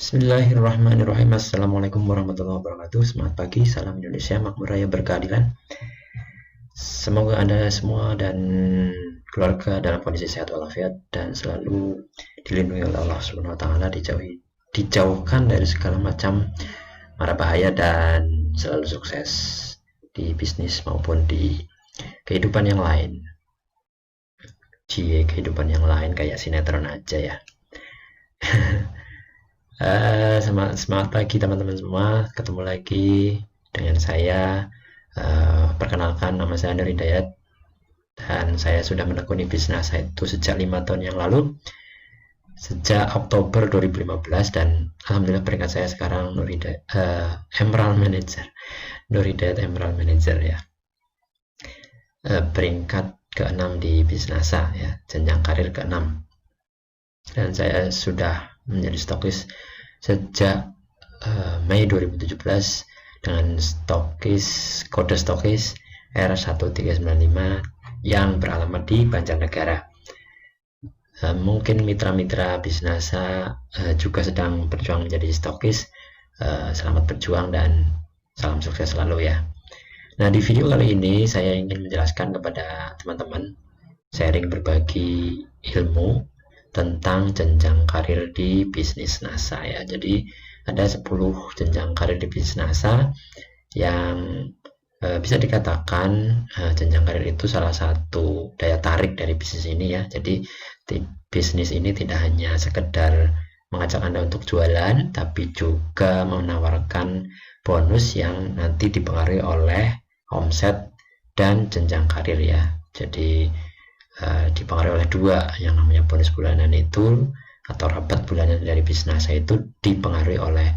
Bismillahirrahmanirrahim. Assalamualaikum warahmatullahi wabarakatuh. Semangat pagi, salam Indonesia, makmur raya berkeadilan. Semoga Anda semua dan keluarga dalam kondisi sehat walafiat dan selalu dilindungi oleh Allah Subhanahu wa taala, dijauhkan dari segala macam mara bahaya dan selalu sukses di bisnis maupun di kehidupan yang lain. Kehidupan yang lain kayak sinetron aja ya. Semangat pagi teman-teman semua, ketemu lagi dengan saya. Perkenalkan, nama saya Nur Hidayat dan saya sudah menekuni bisnis saya itu sejak 5 tahun yang lalu, sejak Oktober 2015, dan alhamdulillah peringkat saya sekarang Nur Hidayat Emerald Manager, Nur Hidayat Emerald Manager ya, peringkat ke-6 di bisnis ya, jenjang karir ke-6. Dan saya sudah menjadi stokis sejak Mei 2017 dengan kode stokis R1395 yang beralamat di Banjarnegara. Mungkin mitra-mitra bisnis juga sedang berjuang menjadi stokis. Selamat berjuang dan salam sukses selalu ya. Nah, di video kali ini saya ingin menjelaskan kepada teman-teman, sharing berbagi ilmu tentang jenjang karir di bisnis NASA ya. Jadi ada 10 jenjang karir di bisnis NASA yang bisa dikatakan jenjang karir itu salah satu daya tarik dari bisnis ini ya. Jadi bisnis ini tidak hanya sekedar mengajak Anda untuk jualan, tapi juga menawarkan bonus yang nanti dipengaruhi oleh omset dan jenjang karir ya. Jadi dipengaruhi oleh dua, yang namanya bonus bulanan itu atau rabat bulanan dari bisnis saya itu dipengaruhi oleh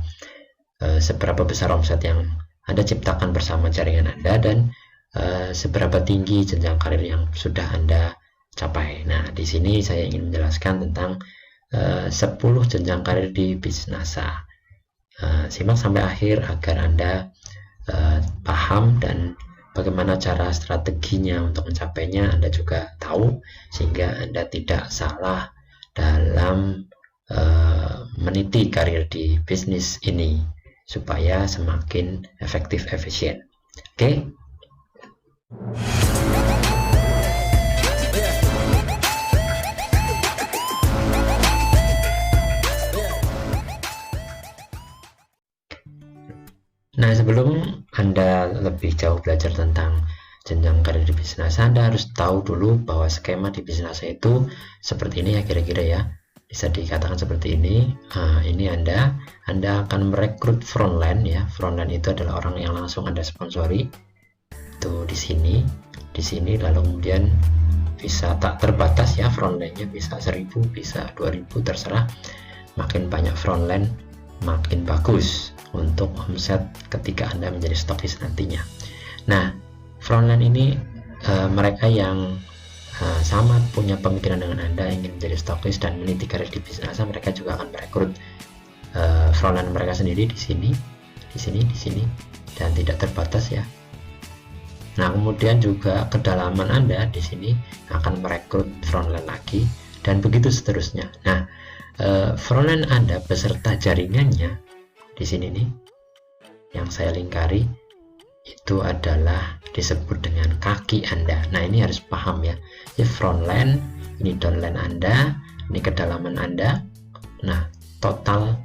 seberapa besar omset yang Anda ciptakan bersama jaringan Anda dan seberapa tinggi jenjang karir yang sudah Anda capai. Nah, di sini saya ingin menjelaskan tentang 10 jenjang karir di bisnis. Simak sampai akhir agar Anda paham dan bagaimana cara strateginya untuk mencapainya Anda juga tahu, sehingga Anda tidak salah dalam meniti karir di bisnis ini supaya semakin efektif, efisien. Oke? Nah, sebelum Anda lebih jauh belajar tentang jenjang karir di bisnis, Anda harus tahu dulu bahwa skema di bisnis itu seperti ini ya, kira-kira ya. Bisa dikatakan seperti ini. Ini Anda akan merekrut frontline ya. Frontline itu adalah orang yang langsung Anda sponsori. Itu di sini, lalu kemudian bisa tak terbatas ya, frontline-nya bisa 1000, bisa 2000, terserah. Makin banyak frontline makin bagus untuk omset ketika Anda menjadi stokis nantinya. Nah, frontline ini mereka yang sama punya pemikiran dengan Anda, ingin menjadi stokis dan meniti karir di bisnis, mereka juga akan merekrut frontline mereka sendiri di sini dan tidak terbatas ya. Nah, kemudian juga kedalaman Anda di sini akan merekrut frontline lagi dan begitu seterusnya. Nah, frontline Anda beserta jaringannya di sini nih yang saya lingkari itu adalah disebut dengan kaki Anda. Nah, ini harus paham ya. Ini frontline, ini downline Anda, ini kedalaman Anda. Nah, total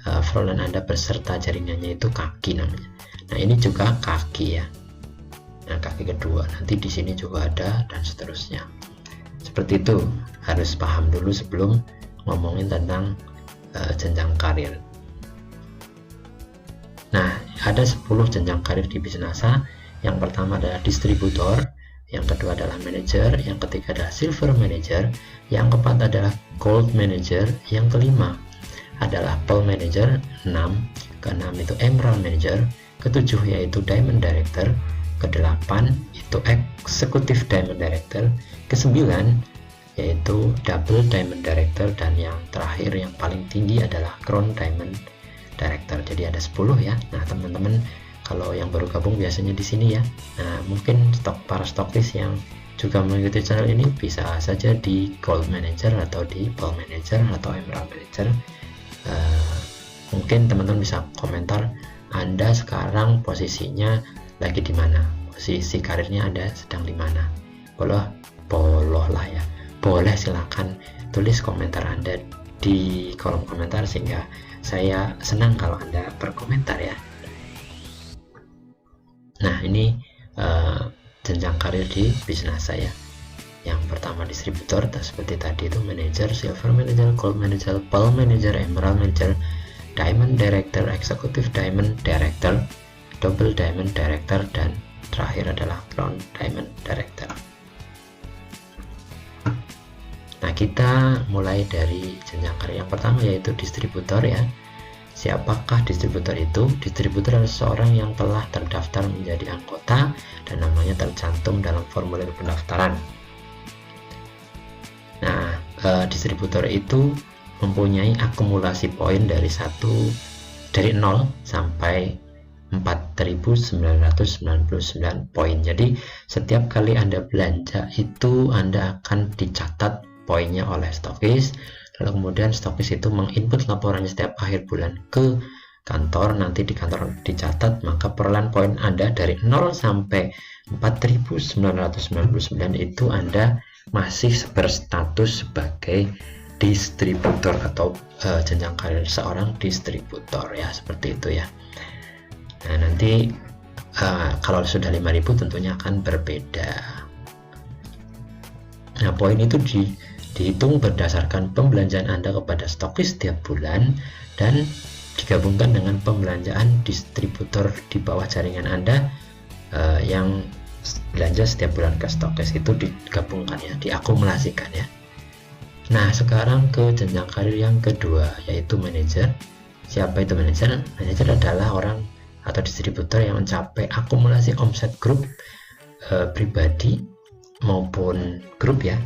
frontline Anda beserta jaringannya itu kaki namanya. Nah, ini juga kaki ya. Nah, kaki kedua nanti di sini juga ada dan seterusnya. Seperti itu, harus paham dulu sebelum ngomongin tentang jenjang karir. Nah, ada 10 jenjang karir di bisnis NASA. Yang pertama adalah distributor, yang kedua adalah manager, yang ketiga adalah silver manager, yang keempat adalah gold manager, yang kelima adalah pearl manager, 6, keenam itu emerald manager, ketujuh yaitu diamond director, kedelapan itu executive diamond director, kesembilan yaitu double diamond director, dan yang terakhir yang paling tinggi adalah crown diamond director. Jadi ada 10 ya. Nah, teman-teman kalau yang baru gabung biasanya di sini ya. Nah, mungkin para stokis yang juga mengikuti channel ini bisa saja di gold manager atau di pearl manager atau emerald manager. mungkin teman-teman bisa komentar Anda sekarang posisinya lagi di mana, posisi karirnya Anda sedang di mana. Boleh silakan tulis komentar Anda di kolom komentar, sehingga saya senang kalau Anda berkomentar ya. Nah, ini jenjang karir di Bisnasa ya. Yang pertama distributor, seperti tadi itu manager, silver manager, gold manager, pearl manager, emerald manager, diamond director, executive diamond director, double diamond director, dan terakhir adalah crown diamond director. Nah, kita mulai dari jenjang karir yang pertama, yaitu distributor ya. Siapakah distributor itu? Distributor adalah seseorang yang telah terdaftar menjadi anggota dan namanya tercantum dalam formulir pendaftaran. Nah, distributor itu mempunyai akumulasi poin dari 0 sampai 4.999 poin. Jadi setiap kali Anda belanja itu Anda akan dicatat poinnya oleh stokis, lalu kemudian stokis itu menginput laporannya setiap akhir bulan ke kantor. Nanti di kantor dicatat, maka perolehan poin Anda dari 0 sampai 4.999 itu Anda masih berstatus sebagai distributor atau jenjang karir seorang distributor ya, seperti itu ya. Nah, nanti kalau sudah 5.000 tentunya akan berbeda. Nah, poin itu dihitung berdasarkan pembelanjaan Anda kepada stokis setiap bulan dan digabungkan dengan pembelanjaan distributor di bawah jaringan Anda yang belanja setiap bulan ke stokis, itu digabungkan ya, diakumulasikan ya. Nah, sekarang ke jenjang karir yang kedua, yaitu manajer. Siapa itu manajer? Manajer adalah orang atau distributor yang mencapai akumulasi omset grup pribadi maupun grup ya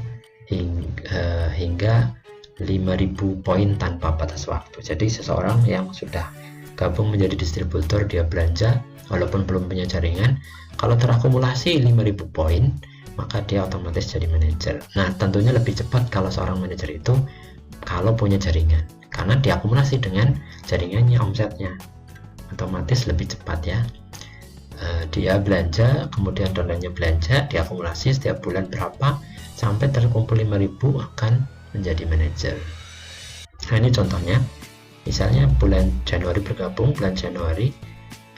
hingga 5.000 poin tanpa batas waktu. Jadi seseorang yang sudah gabung menjadi distributor, dia belanja walaupun belum punya jaringan, kalau terakumulasi 5.000 poin maka dia otomatis jadi manajer. Nah, tentunya lebih cepat kalau seorang manajer itu kalau punya jaringan, karena diakumulasi dengan jaringannya omsetnya, otomatis lebih cepat ya. Dia belanja, kemudian dolarnya belanja, diakumulasi setiap bulan berapa sampai terkumpul 5.000 akan menjadi manajer. Nah, ini contohnya, misalnya bulan Januari bergabung, bulan Januari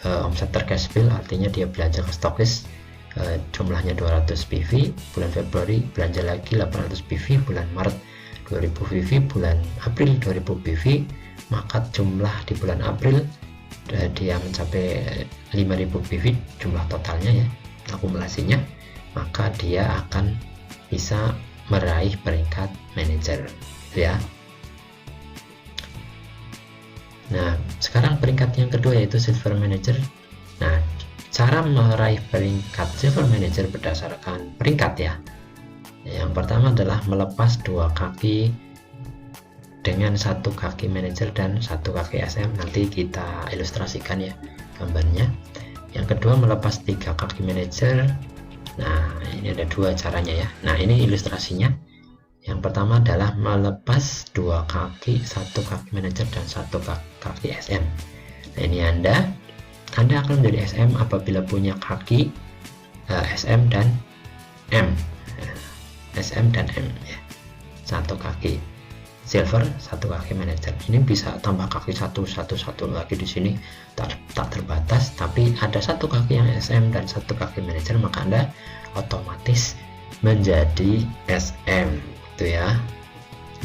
omset tercash bill, artinya dia belanja ke stokis jumlahnya 200 PV, bulan Februari belanja lagi 800 PV, bulan Maret 2000 PV, bulan April 2000 PV, maka jumlah di bulan April dia mencapai 5.000 PV jumlah totalnya ya, akumulasinya, maka dia akan bisa meraih peringkat manajer ya. Nah, sekarang peringkat yang kedua yaitu silver manager. Nah, cara meraih peringkat silver manager berdasarkan peringkat ya. Yang pertama adalah melepas 2 kaki dengan 1 kaki manajer dan 1 kaki SM. Nanti kita ilustrasikan ya gambarnya. Yang kedua melepas 3 kaki manajer. Nah, ini ada 2 caranya ya. Nah, ini ilustrasinya. Yang pertama adalah melepas 2 kaki, 1 kaki manajer dan 1 kaki SM. Nah, ini Anda akan menjadi SM apabila punya kaki SM dan M. SM dan M ya. 1 kaki silver, 1 kaki manajer. Ini bisa tambah kaki satu lagi di sini, tak terbatas, tapi ada 1 kaki yang SM dan 1 kaki manajer, maka Anda otomatis menjadi SM itu ya.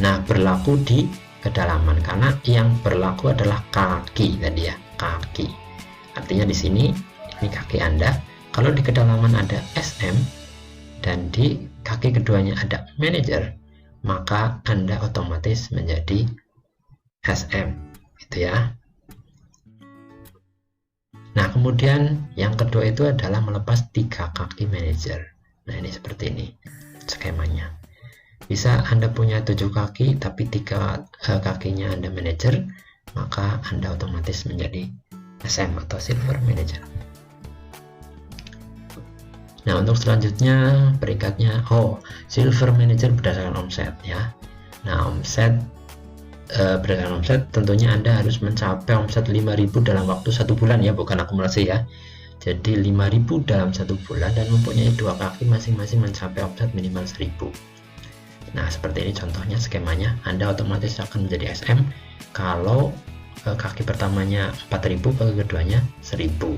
Nah, berlaku di kedalaman karena yang berlaku adalah kaki tadi ya, kaki. Artinya di sini ini kaki Anda. Kalau di kedalaman ada SM dan di kaki keduanya ada manajer, maka Anda otomatis menjadi SM itu ya. Nah, kemudian yang kedua itu adalah melepas 3 kaki manajer. Nah, ini seperti ini skemanya. Bisa Anda punya 7 kaki tapi 3 kakinya Anda manajer, maka Anda otomatis menjadi SM atau silver manager. Nah, untuk selanjutnya peringkatnya silver manager berdasarkan omset ya. Nah, omset berdasarkan omset, tentunya Anda harus mencapai omset 5.000 dalam waktu 1 bulan ya, bukan akumulasi ya. Jadi 5.000 dalam 1 bulan dan mempunyai 2 kaki masing-masing mencapai omset minimal 1.000. Nah, seperti ini contohnya skemanya. Anda otomatis akan menjadi SM kalau kaki pertamanya 4.000, kaki keduanya 1.000.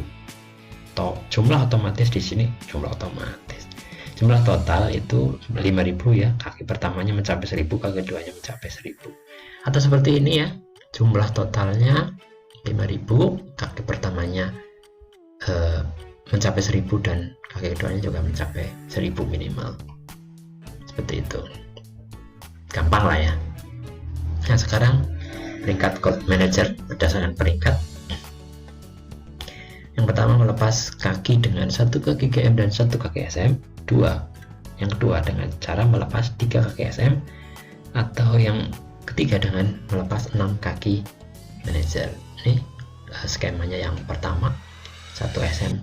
Jumlah otomatis di sini jumlah otomatis. Jumlah total itu 5.000 ya, kaki pertamanya mencapai 1.000, kaki keduanya mencapai 1.000. Atau seperti ini ya, jumlah totalnya 5.000, kaki pertamanya mencapai 1.000 dan kaki keduanya juga mencapai 1.000 minimal. Seperti itu. Gampang lah ya. Nah, sekarang peringkat Gold Manager berdasarkan peringkat. Yang pertama, melepas kaki dengan 1 kaki GM dan 1 kaki SM. Yang kedua dengan cara melepas 3 kaki SM, atau yang ketiga dengan melepas 6 kaki manager. Ini skemanya yang pertama, 1 SM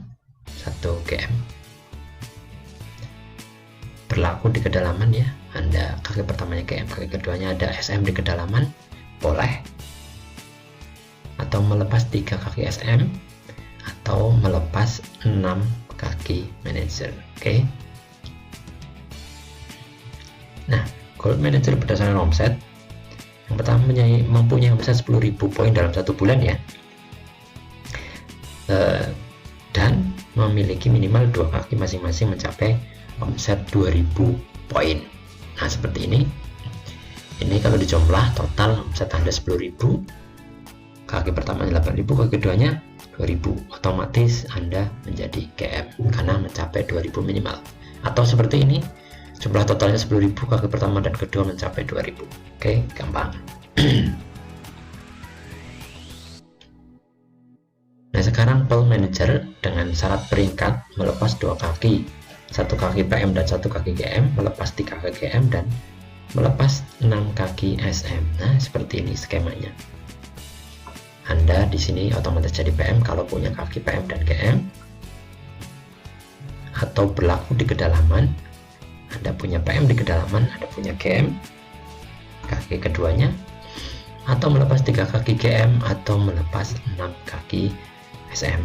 1 GM. Berlaku di kedalaman ya, Anda kaki pertamanya GM, kaki keduanya ada SM di kedalaman, boleh. Atau melepas 3 kaki SM, atau melepas 6 kaki manager. Oke. Nah, Gold Manager berdasarkan omset. Yang pertama mempunyai omset 10.000 poin dalam 1 bulan ya, dan memiliki minimal 2 kaki masing-masing mencapai omset 2.000 poin. Nah, seperti ini. Ini kalau dijumlah total omset Anda 10.000, kaki pertamanya 8.000, kaki keduanya 2.000. Otomatis Anda menjadi GM karena mencapai 2.000 minimal. Atau seperti ini, jumlah totalnya 10.000, kaki pertama dan kedua mencapai 2.000. Oke, gampang. Nah, sekarang Pearl Manager dengan syarat peringkat melepas 2 kaki, 1 kaki PM dan 1 kaki GM, melepas 3 kaki GM dan melepas 6 kaki SM. Nah, seperti ini skemanya. Anda di sini otomatis jadi PM kalau punya kaki PM dan GM, atau berlaku di kedalaman. Anda punya PM di kedalaman, Anda punya GM kaki keduanya, atau melepas 3 kaki GM, atau melepas 6 kaki SM.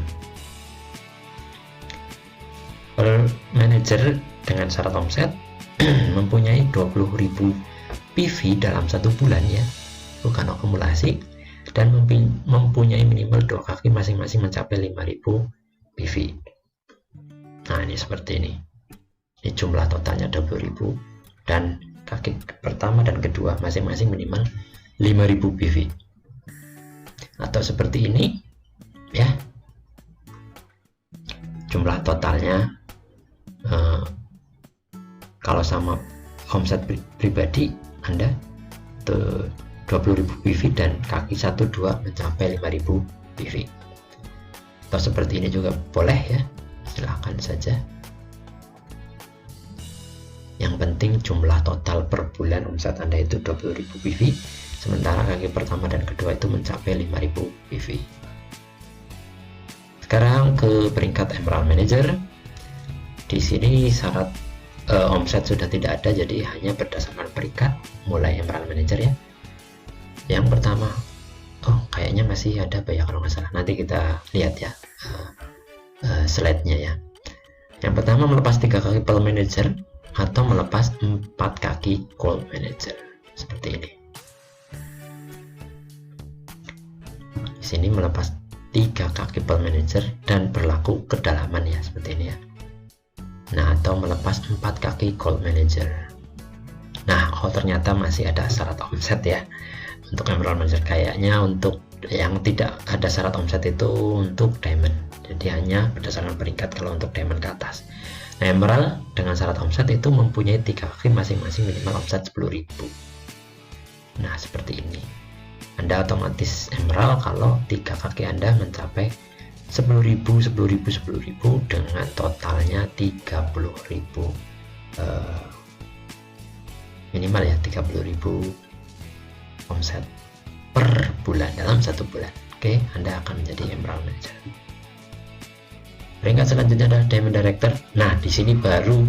Pearl Manager dengan syarat omset mempunyai 20.000 PV dalam 1 bulan ya, bukan akumulasi, dan mempunyai minimal 2 kaki masing-masing mencapai 5.000 PV. Nah, ini seperti ini. Ini jumlah totalnya 20.000 dan kaki pertama dan kedua masing-masing minimal 5.000 PV. Atau seperti ini ya, jumlah totalnya kalau sama omset pribadi Anda 20.000 PV dan kaki 1 2 mencapai 5.000 PV. Atau seperti ini juga boleh ya, silahkan saja. Yang penting jumlah total per bulan omset Anda itu 20.000 PV, sementara kaki pertama dan kedua itu mencapai 5.000 PV. Sekarang ke peringkat Emerald Manager. Di sini syarat omset sudah tidak ada, jadi hanya berdasarkan peringkat mulai Emerald Manager ya. Yang pertama, kayaknya masih ada ya kalau nggak salah. Nanti kita lihat ya slide-nya ya. Yang pertama, melepas 3 kaki Pearl Manager atau melepas 4 kaki Gold Manager seperti ini. Di sini melepas 3 kaki Pearl Manager dan berlaku kedalaman ya, seperti ini ya. Nah, atau melepas 4 kaki Gold Manager. Nah, ternyata masih ada syarat omset ya untuk Emerald Manager. Kayaknya untuk yang tidak ada syarat omset itu untuk Diamond, jadi hanya berdasarkan peringkat kalau untuk Diamond ke atas. Nah, Emerald dengan syarat omset itu mempunyai 3 kaki masing-masing minimal omset 10.000. Nah, seperti ini. Anda otomatis Emerald kalau 3 kaki Anda mencapai 10.000, 10.000, 10.000 dengan totalnya 30.000 minimal ya, 30.000 omset per bulan dalam 1 bulan. Oke, Anda akan menjadi Emerald Manager. Peringkat selanjutnya adalah Diamond Director. Nah, di sini baru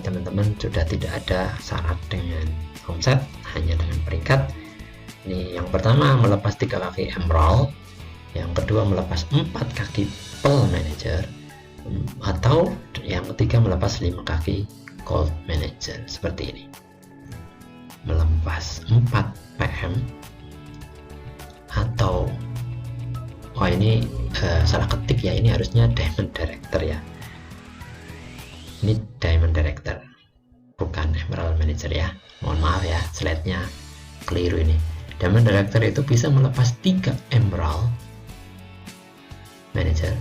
teman-teman sudah tidak ada syarat dengan omset, hanya dengan peringkat. Ini yang pertama melepas 3 kaki emerald, yang kedua melepas 4 kaki pearl manager, atau yang ketiga melepas 5 kaki gold manager. Seperti ini, melepas 4 PM, atau ini salah ketik ya, ini harusnya diamond director ya, ini diamond director bukan emerald manager ya, mohon maaf ya, slide-nya keliru ini. Diamond director itu bisa melepas 3 emerald manager.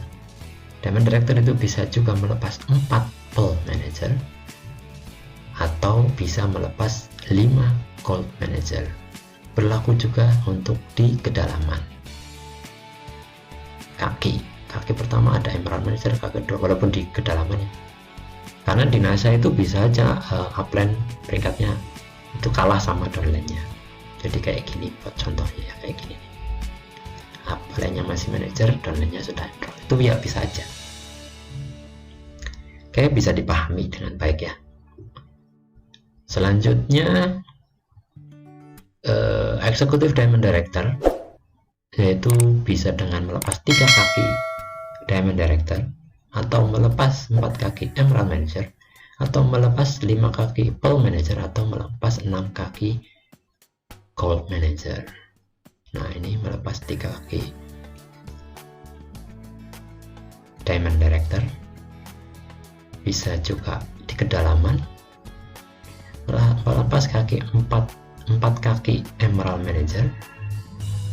Diamond director itu bisa juga melepas 4 pearl manager, atau bisa melepas 5 gold manager. Berlaku juga untuk di kedalaman. Kaki pertama ada emerald manager, kaki kedua walaupun di kedalaman ya, karena di NASA itu bisa aja upline peringkatnya itu kalah sama downline-nya. Jadi kayak gini buat contohnya ya, kayak gini, upline-nya masih manager, downline-nya sudah emerald, itu ya bisa aja. Oke, bisa dipahami dengan baik ya. Selanjutnya eksekutif diamond director, yaitu bisa dengan melepas 3 kaki diamond director, atau melepas 4 kaki emerald manager, atau melepas 5 kaki pearl manager, atau melepas 6 kaki gold manager. Nah, ini melepas 3 kaki diamond director, bisa juga di kedalaman melepas 4 kaki emerald manager,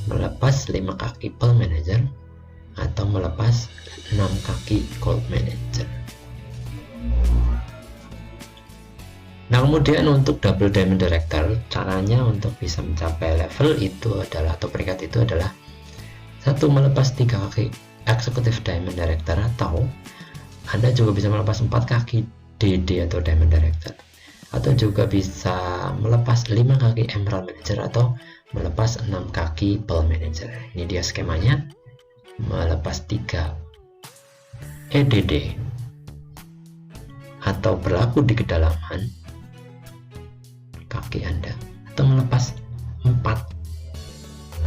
melepas 5 kaki pearl manager, atau melepas 6 kaki gold manager. Nah, kemudian untuk double diamond director, caranya untuk bisa mencapai level itu adalah, atau peringkat itu adalah, 1. melepas 3 kaki eksekutif diamond director, atau Anda juga bisa melepas 4 kaki DD atau diamond director, atau juga bisa melepas 5 kaki emerald manager, atau melepas 6 kaki pearl manager. Ini dia skemanya, melepas 3 EDD atau berlaku di kedalaman kaki Anda, atau melepas 4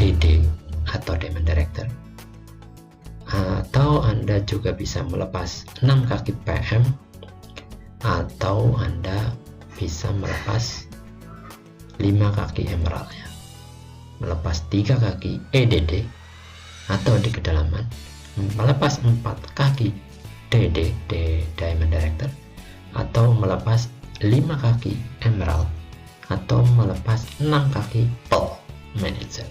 DD atau diamond director, atau Anda juga bisa melepas 6 kaki PM, atau Anda bisa melepas 5 kaki emerald ya, melepas 3 kaki EDD atau di kedalaman, melepas 4 kaki DD diamond director, atau melepas 5 kaki emerald, atau melepas 6 kaki pearl manager.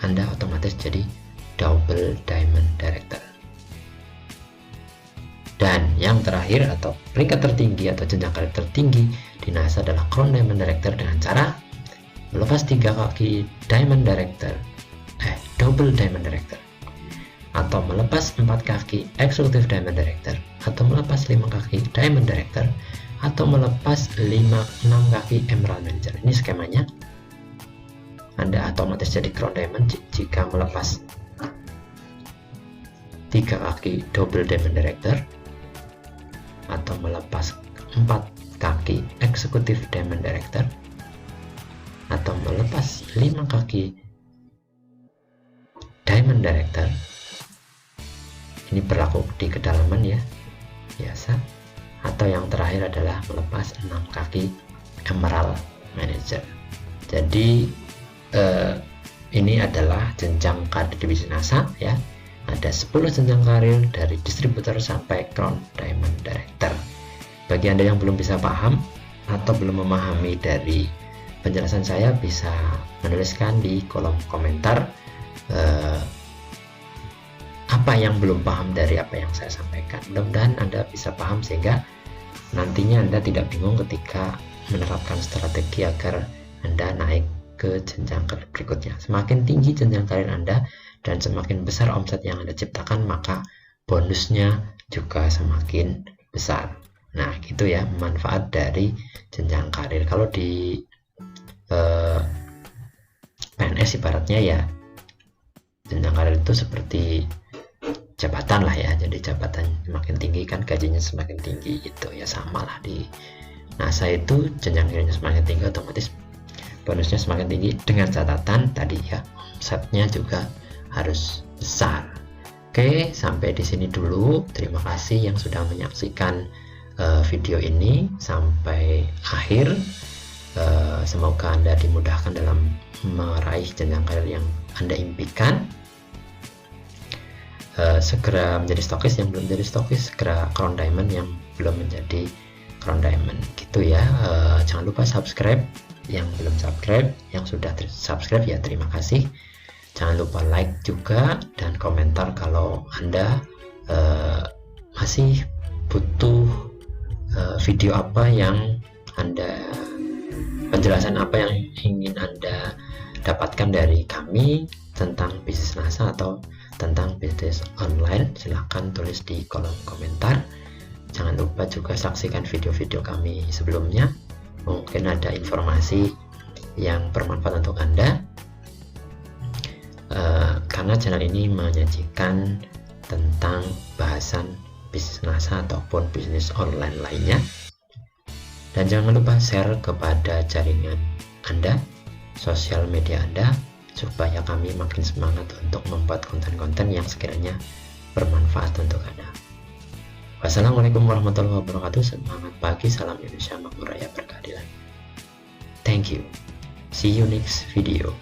Anda otomatis jadi double diamond director. Dan yang terakhir atau peringkat tertinggi atau jenjang karir tertinggi di NASA adalah crown diamond director dengan cara melepas 3 kaki diamond director, double diamond director, atau melepas 4 kaki eksekutif diamond director, atau melepas 5 kaki diamond director, atau melepas 6 kaki emerald manager. Ini skemanya. Anda otomatis jadi crown diamond jika melepas 3 kaki double diamond director, atau melepas 4 kaki eksekutif diamond director, atau melepas 5 kaki diamond director. Ini berlaku di kedalaman ya, biasa. Atau yang terakhir adalah melepas 6 kaki emerald manager. Jadi ini adalah jenjang karir di bisnis NASA ya. Ada 10 jenjang karir dari distributor sampai crown diamond director. Bagi Anda yang belum bisa paham atau belum memahami dari penjelasan saya, bisa menuliskan di kolom komentar apa yang belum paham dari apa yang saya sampaikan. Mudah-mudahan Anda bisa paham sehingga nantinya Anda tidak bingung ketika menerapkan strategi agar Anda naik ke jenjang karir berikutnya. Semakin tinggi jenjang karir Anda dan semakin besar omset yang Anda ciptakan, maka bonusnya juga semakin besar. Nah, gitu ya manfaat dari jenjang karir. Kalau di PNS ibaratnya ya, jenjang karir itu seperti jabatan lah ya. Jadi jabatan semakin tinggi kan gajinya semakin tinggi, gitu ya. Sama lah di NASA itu jenjang karirnya semakin tinggi, otomatis bonusnya semakin tinggi, dengan catatan tadi ya, omsetnya juga harus besar. Oke, sampai di sini dulu. Terima kasih yang sudah menyaksikan video ini sampai akhir. Semoga Anda dimudahkan dalam meraih jenjang karir yang Anda impikan. Segera menjadi stokis, yang belum menjadi stokis segera crown diamond, yang belum menjadi crown diamond, gitu ya. Jangan lupa subscribe yang belum subscribe, yang sudah subscribe ya terima kasih. Jangan lupa like juga dan komentar kalau Anda masih butuh video apa yang penjelasan apa yang ingin Anda dapatkan dari kami tentang bisnis NASA atau tentang bisnis online. Silahkan tulis di kolom komentar. Jangan lupa juga saksikan video-video kami sebelumnya, mungkin ada informasi yang bermanfaat untuk Anda, karena channel ini menyajikan tentang bahasan bisnis NASA ataupun bisnis online lainnya. Dan jangan lupa share kepada jaringan Anda, sosial media Anda, supaya kami makin semangat untuk membuat konten-konten yang sekiranya bermanfaat untuk Anda. Wassalamualaikum warahmatullahi wabarakatuh. Semangat pagi, salam Indonesia, makmur raya, berkeadilan. Thank you. See you next video.